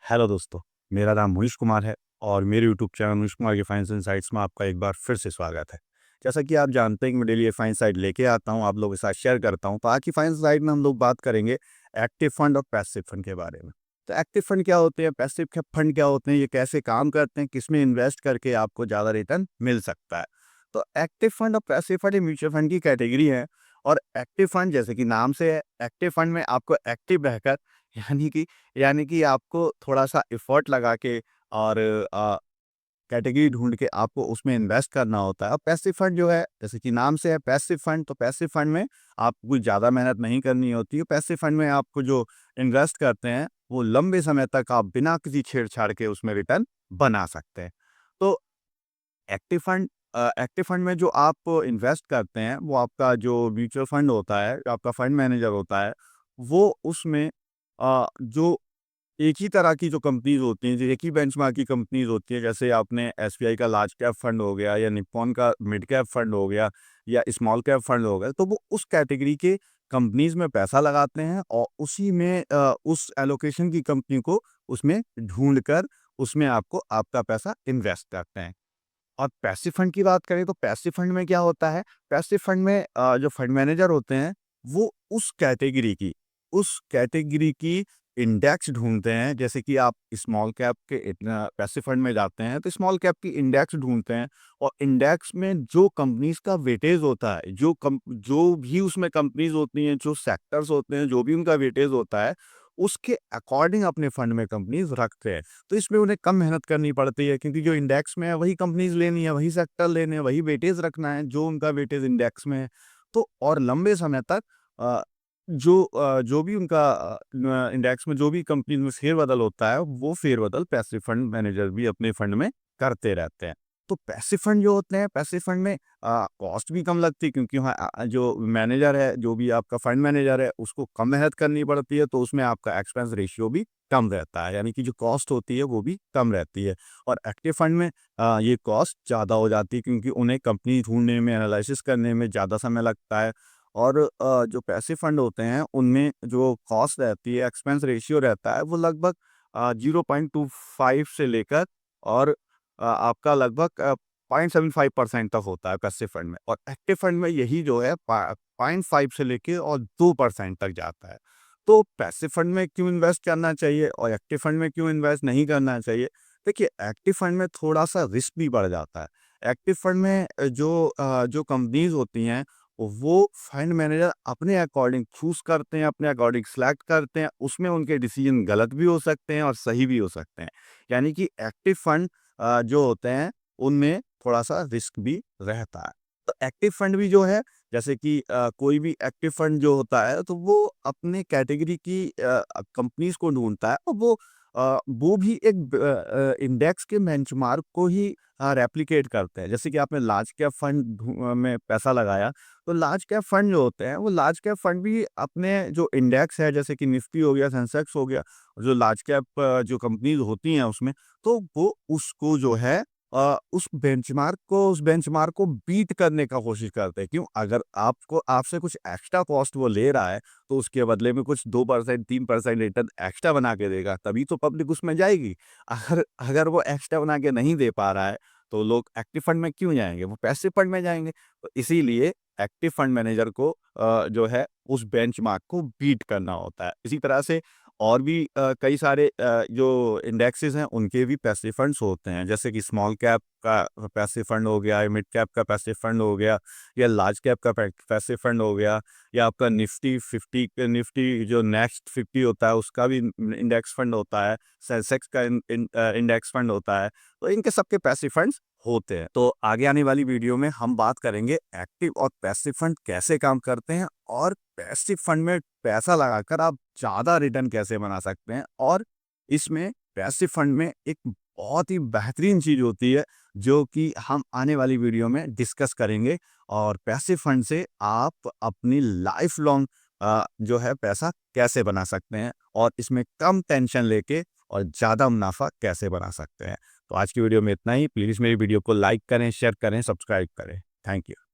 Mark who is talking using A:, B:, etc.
A: Hello दोस्तों, मेरा नाम मोहिश कुमार है और मेरे यूट्यूब चैनल मोहिश कुमार के फाइनेंस इनसाइट्स में आपका एक बार फिर से स्वागत है। जैसा कि आप जानते हैं कि मैं डेली ये फाइनेंस साइट लेके आता हूँ, आप लोगों के साथ शेयर करता हूँ। तो आज की फाइनेंस साइट में हम लोग बात करेंगे एक्टिव फंड और पैसिव फंड के बारे में। तो एक्टिव फंड क्या होते हैं, पैसिव फंड क्या होते हैं, ये कैसे काम करते हैं, किसमें इन्वेस्ट करके आपको ज़्यादा रिटर्न मिल सकता है। तो एक्टिव फंड और पैसिव फंड ये म्यूचुअल फंड की कैटेगरी है। और एक्टिव फंड जैसे कि नाम से है, एक्टिव फंड में आपको एक्टिव रहकर यानी कि यानी कि आपको थोड़ा-सा एफर्ट लगा के और कैटेगरी ढूँढ के आपको उसमें इन्वेस्ट करना होता है। और पैसिव फंड जो है, जैसे कि नाम से है पैसिव फंड, तो पैसिव फंड में आपको कुछ ज़्यादा मेहनत नहीं करनी होती है। पैसिव फंड में आपको जो इन्वेस्ट करते हैं, वो लंबे समय तक आप बिना किसी छेड़-छाड़ के उसमें रिटर्न बना सकते हैं। तो एक्टिव फंड में जो आप इन्वेस्ट करते हैं, वो आपका जो म्यूचुअल फंड होता है, आपका फंड मैनेजर होता है, वो उसमें जो एक ही तरह की जो कंपनीज़ होती हैं, जो एक ही बेंचमार्क की कंपनीज़ होती हैं, जैसे आपने एसबीआई का लार्ज कैप फंड हो गया या निप्पॉन का मिड कैप फंड हो गया या स्मॉल कैप फंड हो गया, तो वो उस कैटेगरी के कंपनीज़ में पैसा लगाते हैं और उसी में उस एलोकेशन की कंपनी को उसमें ढूँढ कर उसमें आपको आपका पैसा इन्वेस्ट करते हैं। और पैसिव फंड की बात करें तो पैसिव फंड में क्या होता है, पैसिव फंड में जो फंड मैनेजर होते हैं, वो उस कैटेगरी की इंडेक्स ढूँढते हैं। जैसे कि आप स्मॉल कैप के इतना पैसिव फंड में जाते हैं, तो स्मॉल कैप की इंडेक्स ढूँढते हैं और इंडेक्स में जो कंपनीज़ का वेटेज होता है, जो भी उसमें कंपनीज़ होती हैं, जो सेक्टर्स होते हैं, जो भी उनका वेटेज होता है, उसके अकॉर्डिंग अपने फंड में कंपनीज़ रखते हैं। तो इसमें उन्हें कम मेहनत करनी पड़ती है, क्योंकि जो इंडेक्स में है वही कंपनीज़ लेनी है, वही सेक्टर लेने हैं, वही वेटेज रखना है जो उनका वेटेज इंडेक्स में है। तो और लंबे समय तक अ, जो भी उनका इंडेक्स में जो भी कंपनी में फेरबदल होता है, वो फेरबदल पैसिव फंड मैनेजर भी अपने फंड में करते रहते हैं। तो पैसिव फंड जो होते हैं, पैसिव फंड में कॉस्ट भी कम लगती है, क्योंकि वहाँ जो मैनेजर है, जो भी आपका फंड मैनेजर है, उसको कम मेहनत करनी पड़ती है, तो उसमें आपका एक्सपेंस रेशियो भी कम रहता है, यानी कि जो कॉस्ट होती है वो भी कम रहती है। और एक्टिव फंड में ये कॉस्ट ज़्यादा हो जाती है, क्योंकि उन्हें कंपनी ढूँढने में, एनालिसिस करने में ज़्यादा समय लगता है। और जो पैसिव फंड होते हैं, उनमें जो कॉस्ट रहती है, एक्सपेंस रेशियो रहता है, वो लगभग 0.25 से लेकर और आपका लगभग 0.75% तक होता है पैसिव फंड में। और एक्टिव फंड में यही जो है 0.5 से लेके और 2% तक जाता है। तो पैसिव फंड में क्यों इन्वेस्ट करना चाहिए और एक्टिव फंड में क्यों इन्वेस्ट नहीं करना चाहिए? देखिए, एक्टिव फंड में थोड़ा-सा रिस्क भी बढ़ जाता है। एक्टिव फंड में जो कंपनीज़ होती हैं, वो फंड मैनेजर अपने अकॉर्डिंग चूज़ करते हैं, अपने अकॉर्डिंग सेलेक्ट करते हैं। उसमें उनके डिसीजन गलत भी हो सकते हैं और सही भी हो सकते हैं। यानी कि एक्टिव फंड जो होते हैं, उनमें थोड़ा-सा रिस्क भी रहता है। तो एक्टिव फंड भी जो है, जैसे कि कोई भी एक्टिव फंड जो होता है, तो वो अपने कैटेगरी की कंपनीज़ को ढूँढता है और वो भी एक इंडेक्स के बेंचमार्क को ही रेप्लिकेट करते हैं। जैसे कि आपने लार्ज कैप फंड में पैसा लगाया, तो लार्ज कैप फंड जो होते हैं, वो लार्ज कैप फंड भी अपने जो इंडेक्स है, जैसे कि निफ्टी हो गया, सेंसेक्स हो गया, जो लार्ज कैप जो कंपनीज़ होती हैं उसमें, तो वो उसको जो है उस बेंचमार्क को बीट करने का कोशिश करते हैं। क्यों? अगर आपको आपसे कुछ एक्स्ट्रा कॉस्ट वो ले रहा है, तो उसके बदले में कुछ 2% 3% रिटर्न एक्स्ट्रा बना के देगा, तभी तो पब्लिक उसमें जाएगी। अगर अगर वो एक्स्ट्रा बना के नहीं दे पा रहा है, तो लोग एक्टिव फंड में क्यों जाएँगे? वो पैसिव फंड में जाएँगे। तो इसीलिए एक्टिव फंड मैनेजर को जो है उस बेंचमार्क को बीट करना होता है। इसी तरह से और भी कई सारे जो इंडेक्सेस हैं, उनके भी पैसिव फंड्स होते हैं। जैसे कि स्मॉल कैप का पैसिव फंड हो गया, या मिड कैप का पैसिव फंड हो गया, या लार्ज कैप का पैसिव फंड हो गया, या आपका निफ्टी जो नेक्स्ट 50 होता है, उसका भी इंडेक्स फंड होता है, सेंसेक्स का इंडेक्स फंड होता है। तो इनके सबके पैसिव फंड्स होते हैं। तो आगे आने वाली वीडियो में हम बात करेंगे एक्टिव और पैसिव फंड कैसे काम करते हैं, और पैसिव फंड में पैसा लगाकर आप ज़्यादा रिटर्न कैसे बना सकते हैं। और इसमें पैसिव फंड में एक बहुत ही बेहतरीन चीज़ होती है, जो कि हम आने वाली वीडियो में डिस्कस करेंगे। और पैसिव फंड से आप अपनी लाइफ लॉन्ग जो है पैसा कैसे बना सकते हैं, और इसमें कम टेंशन लेके और ज़्यादा मुनाफा कैसे बना सकते हैं। तो आज की वीडियो में इतना ही। प्लीज़ मेरी वीडियो को लाइक करें, शेयर करें, सब्सक्राइब करें। Thank you.